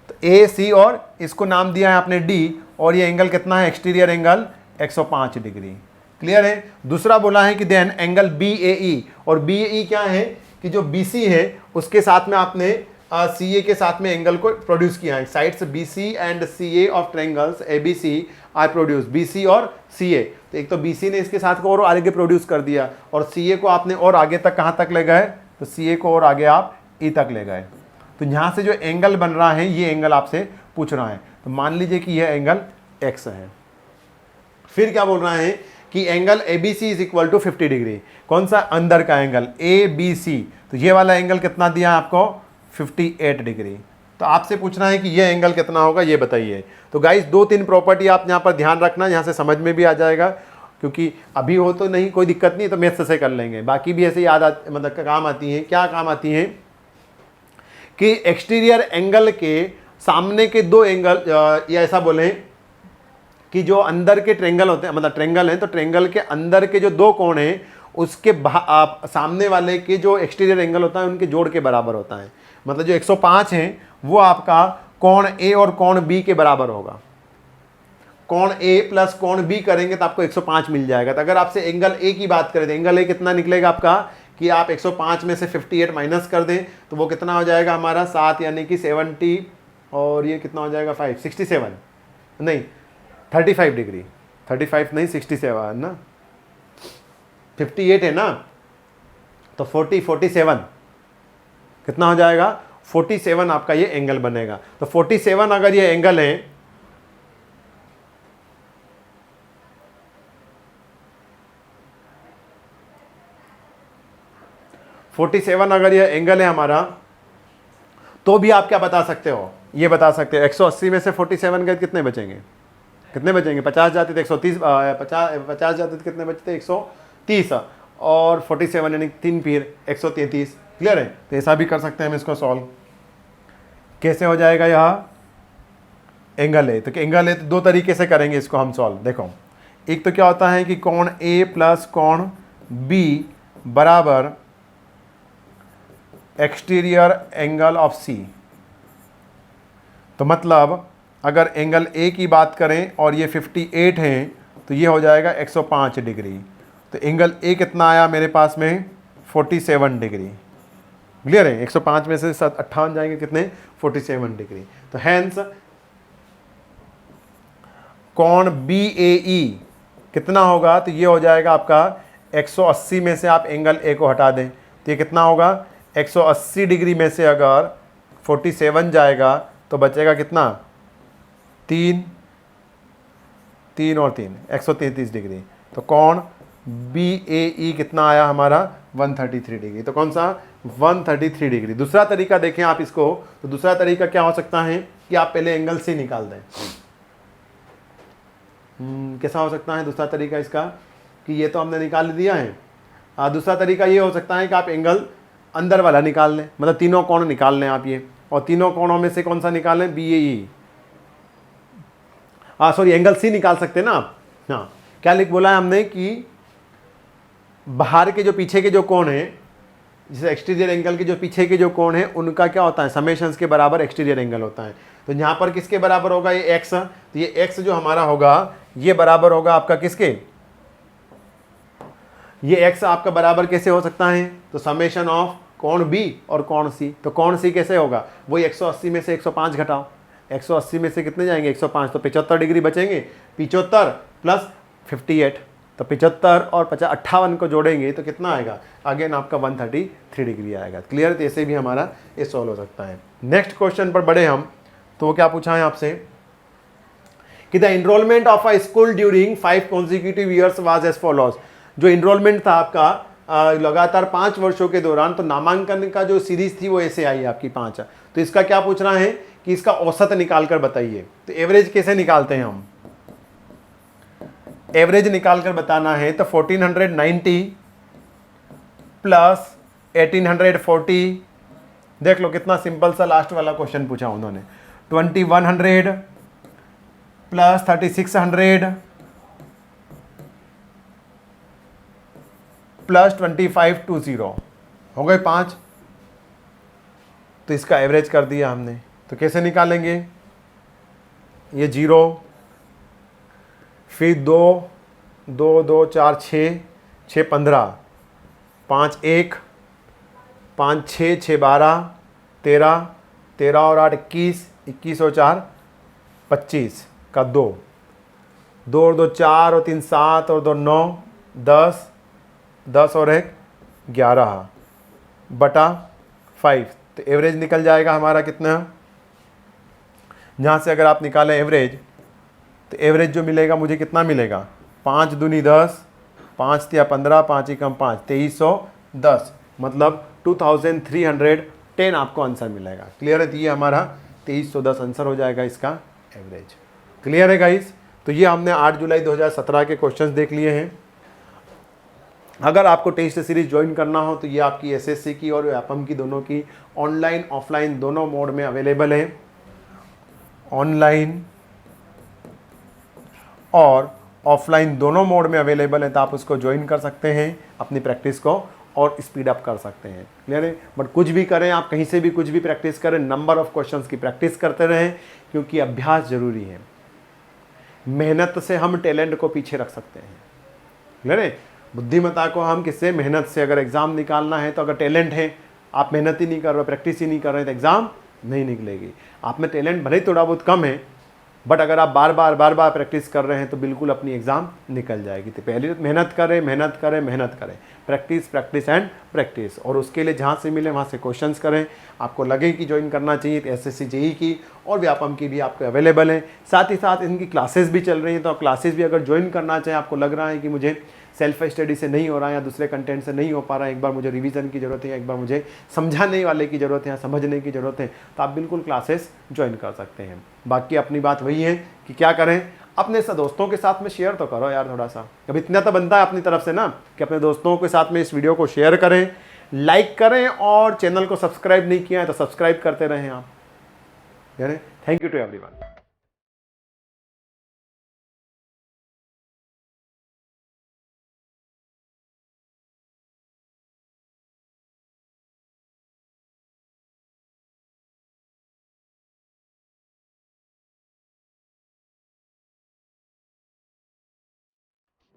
तो AC और इसको नाम दिया है आपने D, और ये एंगल कितना है एक्सटीरियर एंगल 105 डिग्री। क्लियर है। दूसरा बोला है कि देन एंगल BAE, और BAE क्या है कि जो BC है उसके साथ में आपने CA के साथ में एंगल को प्रोड्यूस किया है। Sides BC and CA of triangles ABC are produce, BC और CA। तो एक तो BC ने इसके साथ को और आगे प्रोड्यूस कर दिया, और CA को आपने और आगे तक कहाँ तक ले गए, तो CA को और आगे आप E तक ले गए। तो यहाँ से जो एंगल बन रहा है ये एंगल आपसे पूछ रहा है, तो मान लीजिए कि यह एंगल X है। फिर क्या बोल रहा है कि angle ABC is equal to 50 degree. कौन सा, अंदर का एंगल ABC, तो ये वाला एंगल कितना दिया आपको 58 डिग्री। तो आपसे पूछना है कि ये एंगल कितना होगा ये बताइए। तो गाइस 2-3 प्रॉपर्टी आप यहाँ पर ध्यान रखना, यहाँ से समझ में भी आ जाएगा, क्योंकि अभी हो तो नहीं कोई दिक्कत नहीं, तो मैथ्स से कर लेंगे। बाकी भी ऐसे याद मतलब काम आती है। क्या काम आती है कि एक्सटीरियर एंगल के सामने के 2 एंगल, या ऐसा बोलें कि जो अंदर के ट्रायंगल होते हैं, मतलब ट्रायंगल हैं, तो ट्रायंगल के अंदर के जो 2 कोण हैं उसके सामने वाले के जो एक्सटीरियर एंगल होता है उनके जोड़ के बराबर होता है। मतलब जो 105 है वो आपका कोण A और कोण B के बराबर होगा। कोण A प्लस कोण B करेंगे तो आपको 105 मिल जाएगा। तो अगर आपसे एंगल A की बात करें तो एंगल A कितना निकलेगा आपका कि आप 105 में से 58 माइनस कर दें तो वो कितना हो जाएगा हमारा 7, यानी कि 70, और ये कितना हो जाएगा 5, 67 नहीं 35 डिग्री, 35 नहीं 67 ना, 58 है ना, तो 47 कितना हो जाएगा 47 आपका ये एंगल बनेगा। तो 47 अगर ये एंगल है 47 अगर ये एंगल है हमारा, तो भी आप क्या बता सकते हो, ये बता सकते हो 180 में से 47 गए कितने बचेंगे, कितने बचेंगे, 50 जाते थे 130, 50 जाते थे कितने बचते 130, और 47 यानी 3 फिर 133। क्लियर है? तो ऐसा भी कर सकते हैं हम इसको सॉल्व। कैसे हो जाएगा, यहाँ एंगल है, तो एंगल है तो दो तरीके से करेंगे इसको हम सॉल्व। देखो, एक तो क्या होता है कि कोण ए प्लस कोण बी बराबर एक्सटीरियर एंगल ऑफ सी। तो मतलब अगर एंगल ए की बात करें और ये 58 है तो ये हो जाएगा 105 डिग्री। तो एंगल ए कितना आया मेरे पास में 47 डिग्री। क्लियर है? 105 में से 58 जाएंगे कितने, 47 डिग्री। तो हैंस कोण बी ए ई कितना होगा, तो ये हो जाएगा आपका 180 में से आप एंगल ए को हटा दें तो ये कितना होगा, 180 डिग्री में से अगर 47 जाएगा तो बचेगा कितना, 3 और 3 133 डिग्री। तो कोण बी ए ई कितना आया हमारा 133 डिग्री। तो कौन सा 133 डिग्री। दूसरा तरीका देखें आप इसको, तो दूसरा तरीका क्या हो सकता है कि आप पहले एंगल से निकाल दें। कैसा हो सकता है दूसरा तरीका इसका, कि ये तो हमने निकाल दिया है। दूसरा तरीका ये हो सकता है कि आप एंगल अंदर वाला निकाल लें, मतलब तीनों कोण निकाल लें आप ये, और तीनों कोणों में से कौन सा निकाल लें, बी ए ई, सॉरी एंगल सी निकाल सकते हैं ना आप। हाँ, क्या लिख बोला है हमने कि बाहर के जो पीछे के जो कोण है, जैसे एक्सटीरियर एंगल के जो पीछे के जो कोण है उनका क्या होता है, समेशंस के बराबर एक्सटीरियर एंगल होता है। तो यहाँ पर किसके बराबर होगा, ये एक्स। तो ये एक्स जो हमारा होगा ये बराबर होगा आपका किसके, ये एक्स आपका बराबर कैसे हो सकता है, तो समेशन ऑफ कोण बी और कोण सी। तो कोण सी कैसे होगा, वही 180 में से 105 घटाओ, 180 में से कितने जाएंगे 105, तो 75 डिग्री बचेंगे, 75 प्लस 58, तो 75 और 58 को जोड़ेंगे तो कितना आएगा, अगेन आपका 133 डिग्री आएगा। क्लियर? तो ऐसे भी हमारा ये सॉल्व हो सकता है। नेक्स्ट क्वेश्चन पर बढ़े हम, तो वो क्या पूछा है आपसे कि the enrolment of a school during 5 consecutive years was as follows. जो इनरोलमेंट था आपका लगातार 5 वर्षों के दौरान, तो नामांकन का जो सीरीज थी वो ऐसे आई आपकी 5। तो इसका क्या पूछ रहा है कि इसका औसत निकाल कर बताइए। तो एवरेज कैसे निकालते हैं हम, एवरेज निकाल कर बताना है तो 1490 प्लस 1840, देख लो कितना सिंपल सा लास्ट वाला क्वेश्चन पूछा उन्होंने, 2100 प्लस 3600 प्लस 2520 हो गए 5। तो इसका एवरेज कर दिया हमने। तो कैसे निकालेंगे, ये 0, फिर 2 2 2 4 6 6 15 5 1 5 6 6 12 13 13 और 8 21 21 और 4 25 का 2 2 और 2 4 और 3 7 और 2 9 10 10 और 1 11 बटा 5। तो एवरेज निकल जाएगा हमारा कितना, जहाँ से अगर आप निकालें एवरेज, तो एवरेज जो मिलेगा मुझे कितना मिलेगा, 5 दूनी 10, 5 तिया 15, 5 एकम 5, 2310, मतलब 2310 आपको आंसर मिलेगा। क्लियर है? तो ये हमारा 2310 आंसर हो जाएगा इसका एवरेज। क्लियर है गाइस? तो ये हमने 8 जुलाई 2017 के क्वेश्चंस देख लिए हैं। अगर आपको टेस्ट सीरीज ज्वाइन करना हो तो ये आपकी एसएससी की और व्यापम की दोनों की ऑनलाइन ऑफलाइन दोनों मोड में अवेलेबल है। ऑनलाइन और ऑफलाइन दोनों मोड में अवेलेबल है, तो आप उसको ज्वाइन कर सकते हैं, अपनी प्रैक्टिस को और स्पीड अप कर सकते हैं। क्लियर है? बट कुछ भी करें आप, कहीं से भी कुछ भी प्रैक्टिस करें, नंबर ऑफ क्वेश्चंस की प्रैक्टिस करते रहें, क्योंकि अभ्यास जरूरी है। मेहनत से हम टैलेंट को पीछे रख सकते हैं। क्लियर है? बुद्धिमत्ता को हम किससे, मेहनत से। अगर एग्ज़ाम निकालना है तो अगर टैलेंट है, आप मेहनत ही नहीं कर रहे, प्रैक्टिस ही नहीं कर रहे, तो एग्ज़ाम नहीं निकलेगी। आप में टैलेंट भले ही थोड़ा बहुत कम है, बट अगर आप बार बार प्रैक्टिस कर रहे हैं तो बिल्कुल अपनी एग्ज़ाम निकल जाएगी। तो पहले मेहनत करें, मेहनत करें, मेहनत करें, प्रैक्टिस प्रैक्टिस एंड प्रैक्टिस। और उसके लिए जहाँ से मिले वहाँ से क्वेश्चंस करें। आपको लगे कि ज्वाइन करना चाहिए तो एसएससी जेई की और व्यापम की भी आपको अवेलेबल है। साथ ही साथ इनकी क्लासेस भी चल रही हैं, तो आप क्लासेस भी अगर ज्वाइन करना चाहें, आपको लग रहा है कि मुझे सेल्फ स्टडी से नहीं हो रहा है या दूसरे कंटेंट से नहीं हो पा रहा है, एक बार मुझे रिवीजन की ज़रूरत है, एक बार मुझे समझाने वाले की ज़रूरत है या समझने की ज़रूरत है, तो आप बिल्कुल क्लासेस ज्वाइन कर सकते हैं। बाकी अपनी बात वही है कि क्या करें, अपने दोस्तों के साथ में शेयर तो करो यार थोड़ा सा, अब इतना तो बनता है अपनी तरफ से ना कि अपने दोस्तों के साथ में इस वीडियो को शेयर करें, लाइक करें, और चैनल को सब्सक्राइब नहीं किया है तो सब्सक्राइब करते रहें आप। Thank you to everyone.